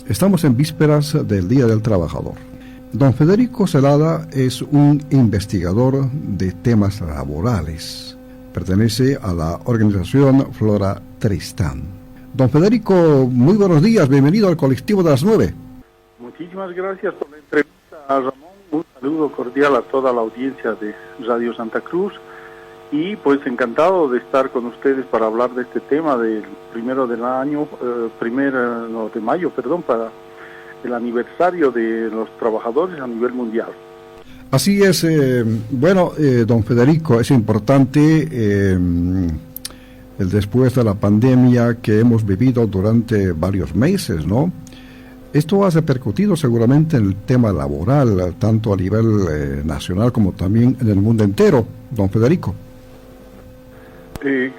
Estamos en vísperas del Día del Trabajador. Don Federico Zelada es un investigador de temas laborales. Pertenece a la organización Flora Tristán. Don Federico, muy buenos días, bienvenido al colectivo de las 9. Muchísimas gracias por la entrevista, Ramón. Un saludo cordial a toda la audiencia de Radio Santa Cruz. Y pues encantado de estar con ustedes para hablar de este tema del primero del año, de mayo, para el aniversario de los trabajadores a nivel mundial. Así es, don Federico, es importante el después de la pandemia que hemos vivido durante varios meses, ¿no? Esto ha repercutido seguramente en el tema laboral, tanto a nivel nacional como también en el mundo entero, don Federico.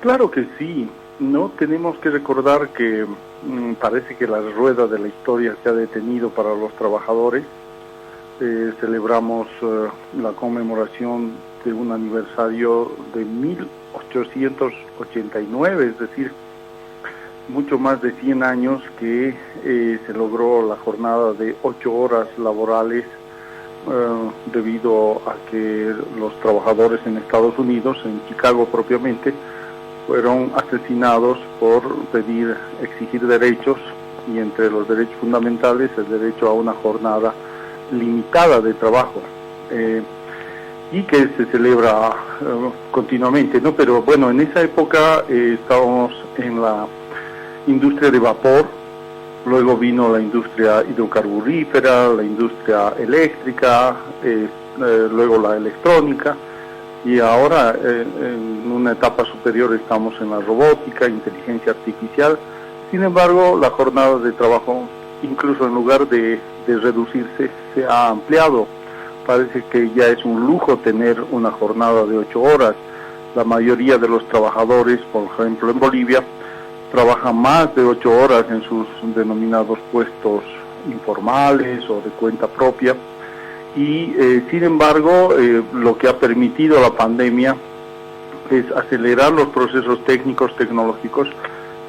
Claro que sí, no tenemos que recordar que parece que la rueda de la historia se ha detenido para los trabajadores. Celebramos la conmemoración de un aniversario de 1889, es decir, mucho más de 100 años que se logró la jornada de 8 horas laborales debido a que los trabajadores en Estados Unidos, en Chicago propiamente, fueron asesinados por exigir derechos, y entre los derechos fundamentales el derecho a una jornada limitada de trabajo, y que se celebra continuamente, ¿no? Pero bueno, en esa época estábamos en la industria de vapor, luego vino la industria hidrocarburífera, la industria eléctrica, luego la electrónica, y ahora en una etapa superior estamos en la robótica, inteligencia artificial. Sin embargo, la jornada de trabajo, incluso en lugar de reducirse, se ha ampliado. Parece que ya es un lujo tener una jornada de 8 horas. La mayoría de los trabajadores, por ejemplo en Bolivia, trabajan más de 8 horas en sus denominados puestos informales o de cuenta propia. Y sin embargo, lo que ha permitido la pandemia es acelerar los procesos técnicos, tecnológicos,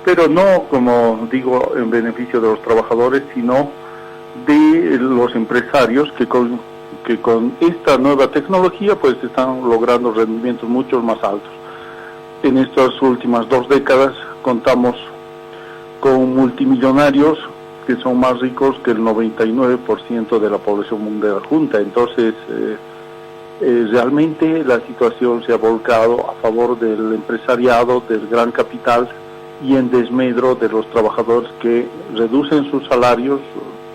pero no, como digo, en beneficio de los trabajadores, sino de los empresarios que con esta nueva tecnología pues están logrando rendimientos mucho más altos. En estas últimas 2 décadas contamos con multimillonarios que son más ricos que el 99% de la población mundial junta. Entonces, realmente la situación se ha volcado a favor del empresariado, del gran capital, y en desmedro de los trabajadores que reducen sus salarios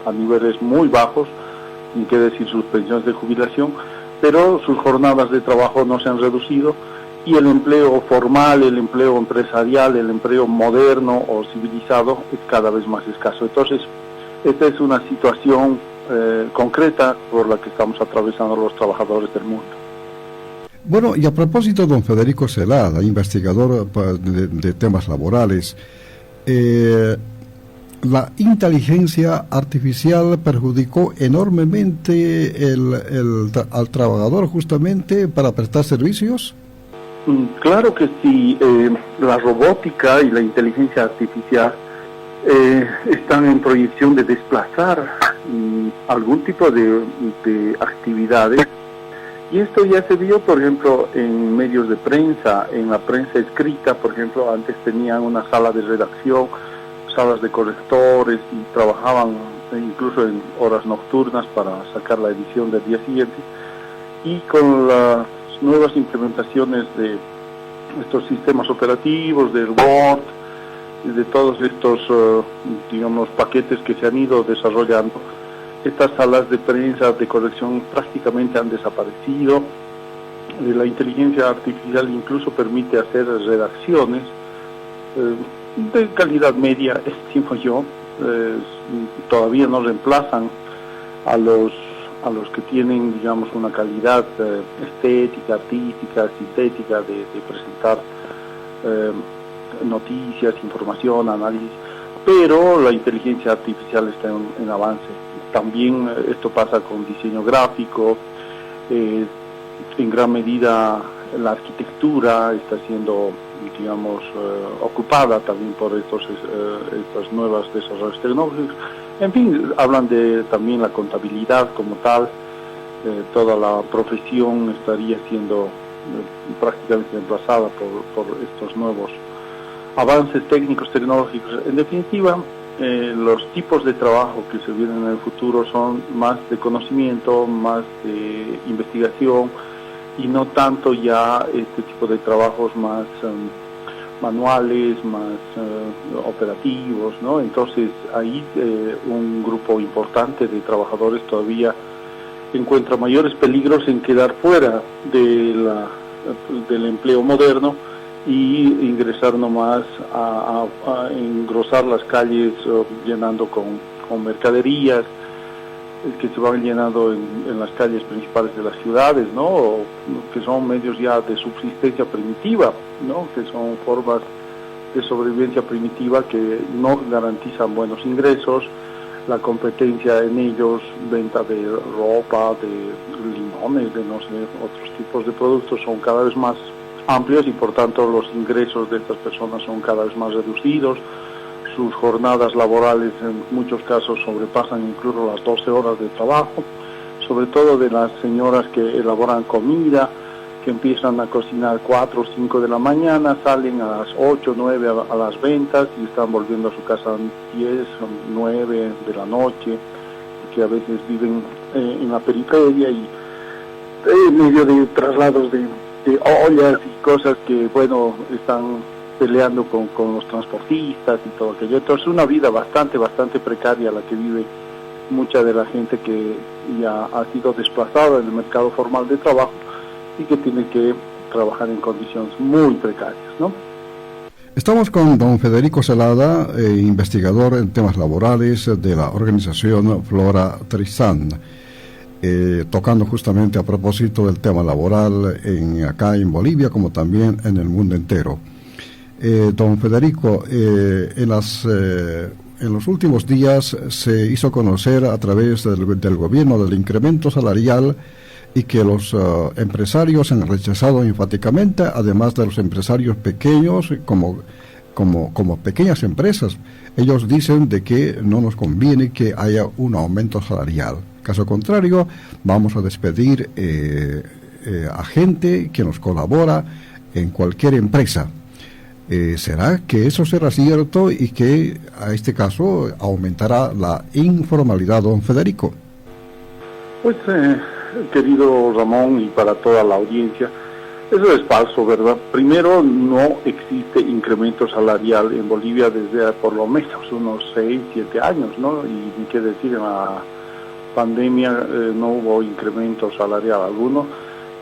a niveles muy bajos, ni qué decir sus pensiones de jubilación, pero sus jornadas de trabajo no se han reducido, y el empleo formal, el empleo empresarial, el empleo moderno o civilizado es cada vez más escaso. Entonces, esta es una situación concreta por la que estamos atravesando los trabajadores del mundo. Bueno, y a propósito, don Federico Zelada, investigador de temas laborales, la inteligencia artificial perjudicó enormemente al trabajador justamente para prestar servicios. Claro que sí, la robótica y la inteligencia artificial están en proyección de desplazar algún tipo de actividades, y esto ya se vio, por ejemplo, en medios de prensa, en la prensa escrita. Por ejemplo, antes tenían una sala de redacción, salas de correctores, y trabajaban incluso en horas nocturnas para sacar la edición del día siguiente, y con las nuevas implementaciones de estos sistemas operativos, del Word, de todos estos, paquetes que se han ido desarrollando, estas salas de prensa, de corrección, prácticamente han desaparecido. La inteligencia artificial incluso permite hacer redacciones de calidad media, estimo yo. Todavía no reemplazan a los que tienen, una calidad estética, artística, sintética de presentar noticias, información, análisis, pero la inteligencia artificial está en avance. También esto pasa con diseño gráfico, en gran medida la arquitectura está siendo, ocupada también por estos nuevos desarrollos tecnológicos. En fin, hablan de también la contabilidad como tal. Toda la profesión estaría siendo prácticamente reemplazada por estos nuevos avances técnicos, tecnológicos. En definitiva, los tipos de trabajo que se vienen en el futuro son más de conocimiento, más de investigación, y no tanto ya este tipo de trabajos más manuales, más operativos, ¿no? Entonces ahí un grupo importante de trabajadores todavía encuentra mayores peligros en quedar fuera del empleo moderno y ingresar nomás a engrosar las calles llenando con mercaderías que se van llenando en las calles principales de las ciudades, ¿no? O que son medios ya de subsistencia primitiva, ¿no? Que son formas de sobrevivencia primitiva que no garantizan buenos ingresos. La competencia en ellos, venta de ropa, de limones, de no sé, otros tipos de productos son cada vez más amplios y por tanto los ingresos de estas personas son cada vez más reducidos. Sus jornadas laborales en muchos casos sobrepasan incluso las 12 horas de trabajo, sobre todo de las señoras que elaboran comida, que empiezan a cocinar 4 o 5 de la mañana, salen a las 8, 9 a las ventas y están volviendo a su casa a 10, 9 de la noche, que a veces viven en la periferia y en medio de traslados de ollas y cosas que, bueno, están peleando con los transportistas y todo aquello. Entonces una vida bastante precaria la que vive mucha de la gente que ya ha sido desplazada del mercado formal de trabajo y que tiene que trabajar en condiciones muy precarias, ¿no? Estamos con don Federico Zelada, investigador en temas laborales de la organización Flora Tristan, tocando justamente a propósito del tema laboral acá en Bolivia como también en el mundo entero. Don Federico, en los últimos días se hizo conocer a través del gobierno del incremento salarial y que los empresarios han rechazado enfáticamente, además de los empresarios pequeños como pequeñas empresas. Ellos dicen de que no nos conviene que haya un aumento salarial. Caso contrario, vamos a despedir a gente que nos colabora en cualquier empresa. ¿Será que eso será cierto y que a este caso aumentará la informalidad, don Federico? Pues, querido Ramón, y para toda la audiencia, eso es falso, ¿verdad? Primero, no existe incremento salarial en Bolivia desde por lo menos unos 6, 7 años, ¿no? Y ni qué decir, en la pandemia no hubo incremento salarial alguno.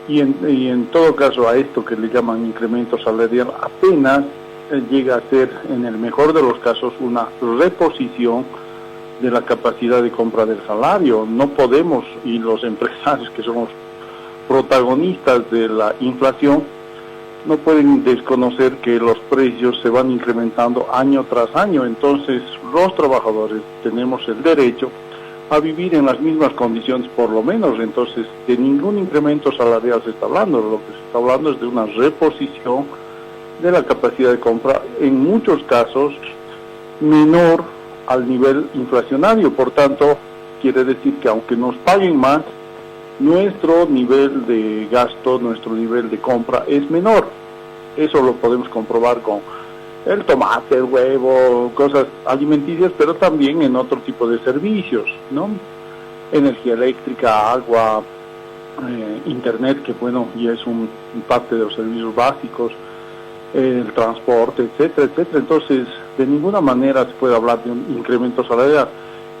Y en todo caso a esto que le llaman incremento salarial apenas llega a ser, en el mejor de los casos, una reposición de la capacidad de compra del salario. No podemos, y los empresarios que somos protagonistas de la inflación, no pueden desconocer que los precios se van incrementando año tras año. Entonces los trabajadores tenemos el derecho a vivir en las mismas condiciones por lo menos. Entonces de ningún incremento salarial se está hablando. Lo que se está hablando es de una reposición de la capacidad de compra, en muchos casos menor al nivel inflacionario. Por tanto, quiere decir que aunque nos paguen más, nuestro nivel de gasto, nuestro nivel de compra es menor. Eso lo podemos comprobar con el tomate, el huevo, cosas alimenticias, pero también en otro tipo de servicios, ¿no? Energía eléctrica, agua, internet, que bueno, ya es un parte de los servicios básicos, el transporte, etcétera, etcétera. Entonces, de ninguna manera se puede hablar de un incremento salarial.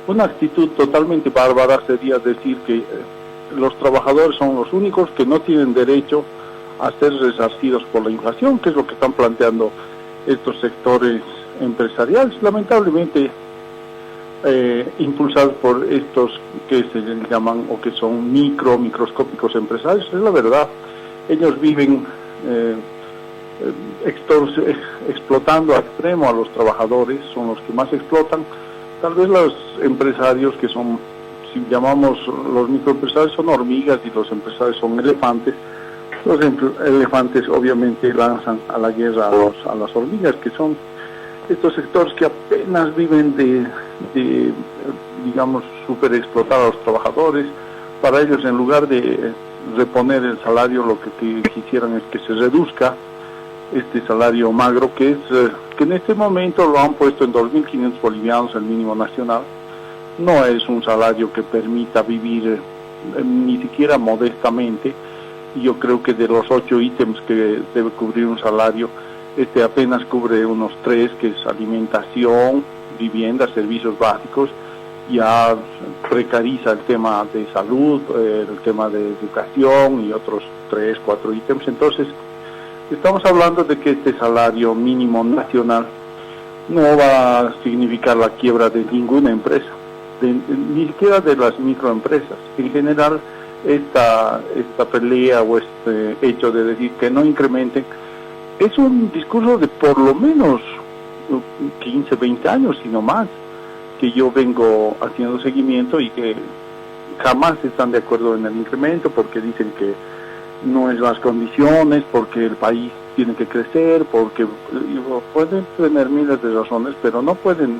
Una actitud totalmente bárbara sería decir que los trabajadores son los únicos que no tienen derecho a ser resarcidos por la inflación, que es lo que están planteando estos sectores empresariales, lamentablemente impulsados por estos que se llaman o que son microscópicos empresarios. Es la verdad, ellos viven explotando a extremo a los trabajadores, son los que más explotan. Tal vez los empresarios que son, si llamamos los microempresarios, son hormigas y los empresarios son elefantes. Los elefantes obviamente lanzan a la guerra a las hormigas, que son estos sectores que apenas viven de digamos, super explotar a los trabajadores. Para ellos, en lugar de reponer el salario, lo que quisieran es que se reduzca este salario magro, que en este momento lo han puesto en 2.500 bolivianos, el mínimo nacional. No es un salario que permita vivir ni siquiera modestamente. Yo creo que de los 8 ítems que debe cubrir un salario, apenas cubre unos 3, que es alimentación, vivienda, servicios básicos. Ya precariza el tema de salud, el tema de educación y otros 3, 4 ítems. Entonces, estamos hablando de que este salario mínimo nacional no va a significar la quiebra de ninguna empresa, ni siquiera de las microempresas. En general, esta pelea o este hecho de decir que no incrementen es un discurso de por lo menos 15, 20 años, sino más, que yo vengo haciendo seguimiento y que jamás están de acuerdo en el incremento porque dicen que no es las condiciones, porque el país tiene que crecer, porque pueden tener miles de razones, pero no pueden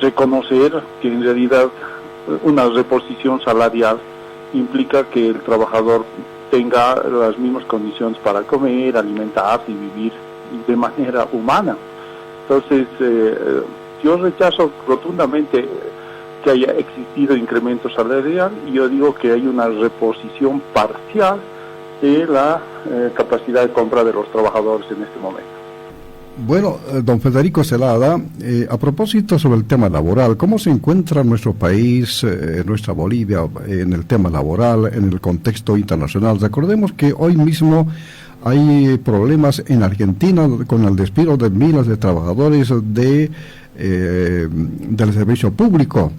reconocer que en realidad una reposición salarial implica que el trabajador tenga las mismas condiciones para comer, alimentarse y vivir de manera humana. Entonces, yo rechazo rotundamente que haya existido incremento salarial y yo digo que hay una reposición parcial de la capacidad de compra de los trabajadores en este momento. Bueno, don Federico Zelada, a propósito sobre el tema laboral, ¿cómo se encuentra nuestro país, nuestra Bolivia, en el tema laboral, en el contexto internacional? Recordemos que hoy mismo hay problemas en Argentina con el despido de miles de trabajadores del servicio público,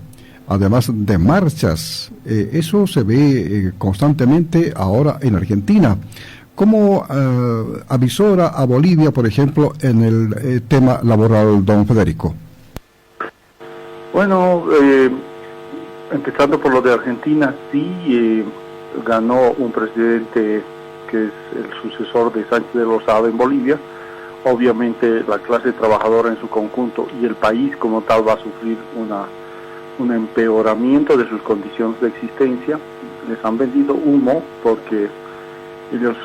además de marchas. Eso se ve constantemente ahora en Argentina. ¿Cómo avisora a Bolivia, por ejemplo, en el tema laboral, don Federico? Bueno, empezando por lo de Argentina, sí ganó un presidente que es el sucesor de Sánchez de Lozada en Bolivia. Obviamente la clase trabajadora en su conjunto y el país como tal va a sufrir un empeoramiento de sus condiciones de existencia. Les han vendido humo porque ellos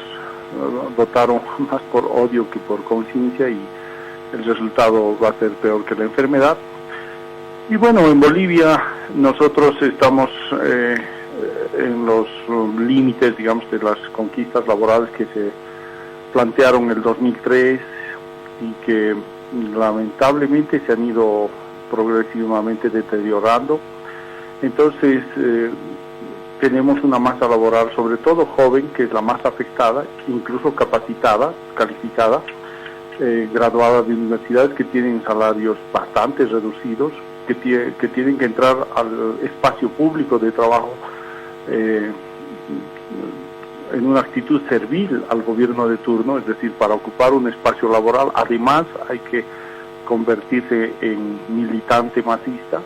votaron más por odio que por conciencia y el resultado va a ser peor que la enfermedad. Y bueno, en Bolivia nosotros estamos en los límites, digamos, de las conquistas laborales que se plantearon en el 2003 y que lamentablemente se han ido progresivamente deteriorando. Entonces tenemos una masa laboral, sobre todo joven, que es la más afectada, incluso capacitada, calificada, graduada de universidades que tienen salarios bastante reducidos, que tienen que entrar al espacio público de trabajo en una actitud servil al gobierno de turno, es decir, para ocupar un espacio laboral, además hay que convertirse en militante masista,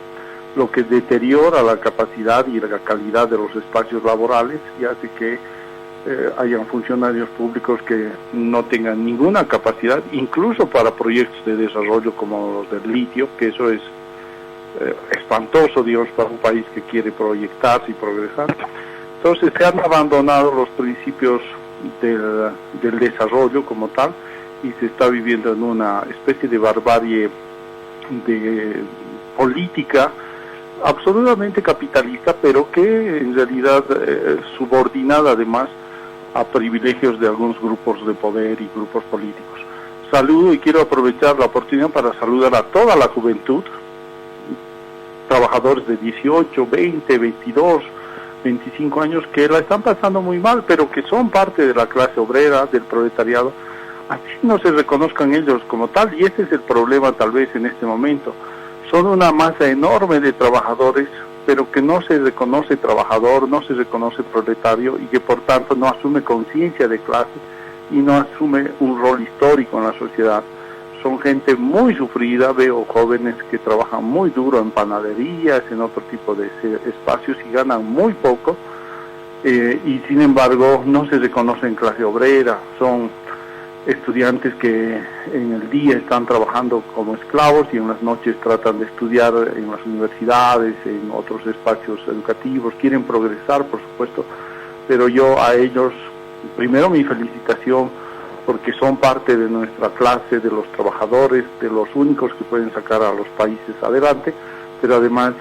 lo que deteriora la capacidad y la calidad de los espacios laborales y hace que hayan funcionarios públicos que no tengan ninguna capacidad, incluso para proyectos de desarrollo como los del litio, que eso es espantoso, digamos, para un país que quiere proyectarse y progresar. Entonces se han abandonado los principios del desarrollo como tal y se está viviendo en una especie de barbarie de política absolutamente capitalista, pero que en realidad subordinada además a privilegios de algunos grupos de poder y grupos políticos. Saludo y quiero aprovechar la oportunidad para saludar a toda la juventud, trabajadores de 18, 20, 22, 25 años que la están pasando muy mal, pero que son parte de la clase obrera, del proletariado, así no se reconozcan ellos como tal, y este es el problema tal vez en este momento. Son una masa enorme de trabajadores, pero que no se reconoce trabajador, no se reconoce proletario, y que por tanto no asume conciencia de clase y no asume un rol histórico en la sociedad. Son gente muy sufrida, veo jóvenes que trabajan muy duro en panaderías, en otro tipo de espacios y ganan muy poco, y sin embargo no se reconocen clase obrera. estudiantes que en el día están trabajando como esclavos y en las noches tratan de estudiar en las universidades, en otros espacios educativos, quieren progresar, por supuesto, pero yo a ellos, primero mi felicitación, porque son parte de nuestra clase, de los trabajadores, de los únicos que pueden sacar a los países adelante, pero además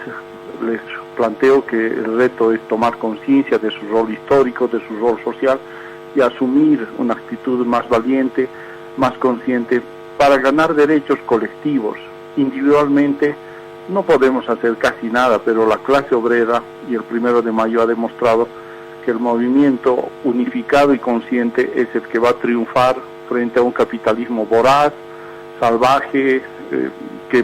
les planteo que el reto es tomar conciencia de su rol histórico, de su rol social, y asumir una actitud más valiente, más consciente, para ganar derechos colectivos. Individualmente no podemos hacer casi nada, pero la clase obrera y el 1 de mayo ha demostrado que el movimiento unificado y consciente es el que va a triunfar frente a un capitalismo voraz, salvaje, que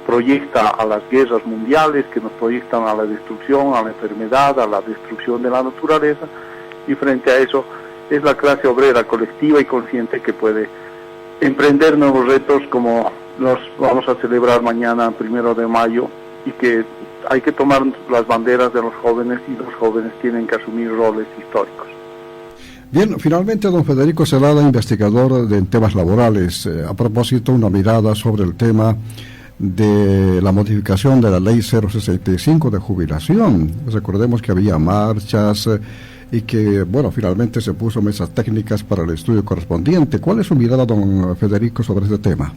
proyecta a las guerras mundiales, que nos proyectan a la destrucción, a la enfermedad, a la destrucción de la naturaleza, y frente a eso es la clase obrera colectiva y consciente que puede emprender nuevos retos como los vamos a celebrar mañana, 1 de mayo, y que hay que tomar las banderas de los jóvenes y los jóvenes tienen que asumir roles históricos. Bien, finalmente, don Federico Zelada, investigador de temas laborales, a propósito, una mirada sobre el tema de la modificación de la ley 065 de jubilación. Recordemos que había marchas y que, bueno, finalmente se puso mesas técnicas para el estudio correspondiente. ¿Cuál es su mirada, don Federico, sobre este tema?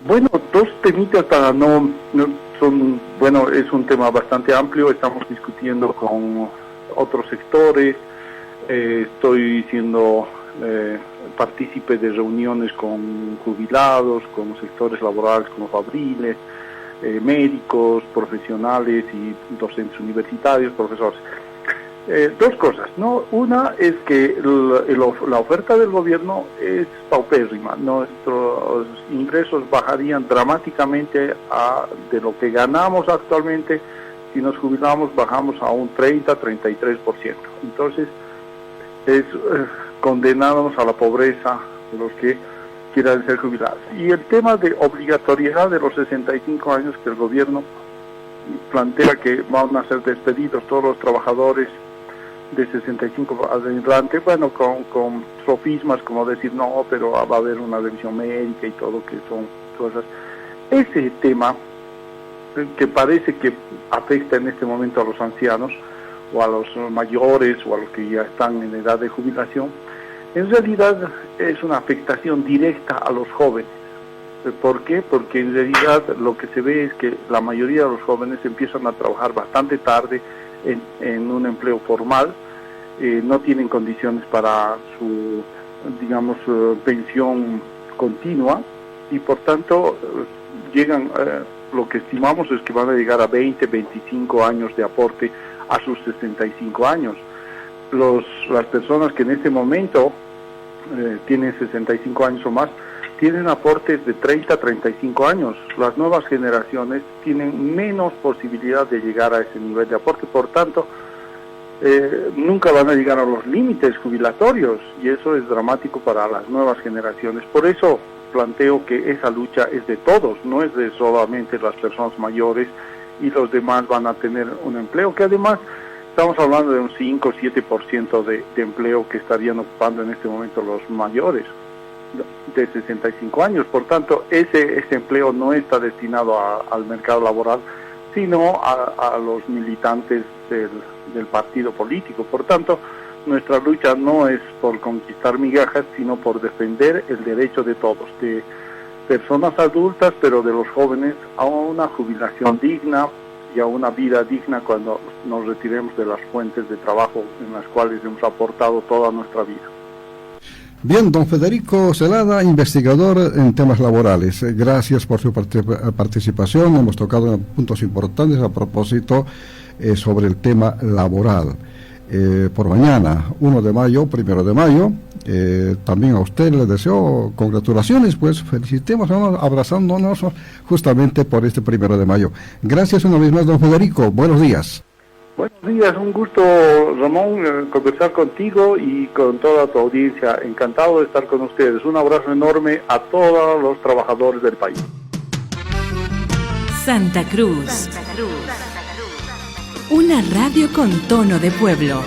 Bueno, dos temitas para es un tema bastante amplio, estamos discutiendo con otros sectores, estoy siendo partícipe de reuniones con jubilados, con sectores laborales como fabriles, médicos, profesionales y docentes universitarios, profesores. Dos cosas, ¿no? Una es que la oferta del gobierno es paupérrima. Nuestros ingresos bajarían dramáticamente de lo que ganamos actualmente. Si nos jubilamos, bajamos a un 30-33%. Entonces, es condenarnos a la pobreza los que quieran ser jubilados. Y el tema de obligatoriedad de los 65 años que el gobierno plantea que van a ser despedidos todos los trabajadores de 65 adelante, bueno, con sofismas como decir no, pero va a haber una revisión médica y todo, que son cosas. Ese tema que parece que afecta en este momento a los ancianos o a los mayores o a los que ya están en edad de jubilación, en realidad es una afectación directa a los jóvenes. ¿Por qué? Porque en realidad lo que se ve es que la mayoría de los jóvenes empiezan a trabajar bastante tarde en un empleo formal, no tienen condiciones para su, digamos, pensión continua y por tanto llegan, lo que estimamos es que van a llegar a 20, 25 años de aporte a sus 65 años. Las personas que en este momento tienen 65 años o más, tienen aportes de 30 a 35 años. Las nuevas generaciones tienen menos posibilidad de llegar a ese nivel de aporte, por tanto, nunca van a llegar a los límites jubilatorios y eso es dramático para las nuevas generaciones. Por eso planteo que esa lucha es de todos, no es de solamente las personas mayores y los demás van a tener un empleo, que además estamos hablando de un 5 o 7% de empleo que estarían ocupando en este momento los mayores de 65 años. Por tanto, ese empleo no está destinado al mercado laboral, sino a los militantes del partido político. Por tanto, nuestra lucha no es por conquistar migajas, sino por defender el derecho de todos, de personas adultas, pero de los jóvenes, a una jubilación digna y a una vida digna cuando nos retiremos de las fuentes de trabajo en las cuales hemos aportado toda nuestra vida. Bien, don Federico Zelada, investigador en temas laborales. Gracias por su participación. Hemos tocado puntos importantes a propósito sobre el tema laboral. Por mañana, 1 de mayo, 1 de mayo, también a usted le deseo congratulaciones, pues felicitemos, abrazándonos justamente por este 1 de mayo. Gracias una vez más, don Federico. Buenos días. Buenos días, un gusto, Ramón, conversar contigo y con toda tu audiencia. Encantado de estar con ustedes. Un abrazo enorme a todos los trabajadores del país. Santa Cruz. Una radio con tono de pueblo.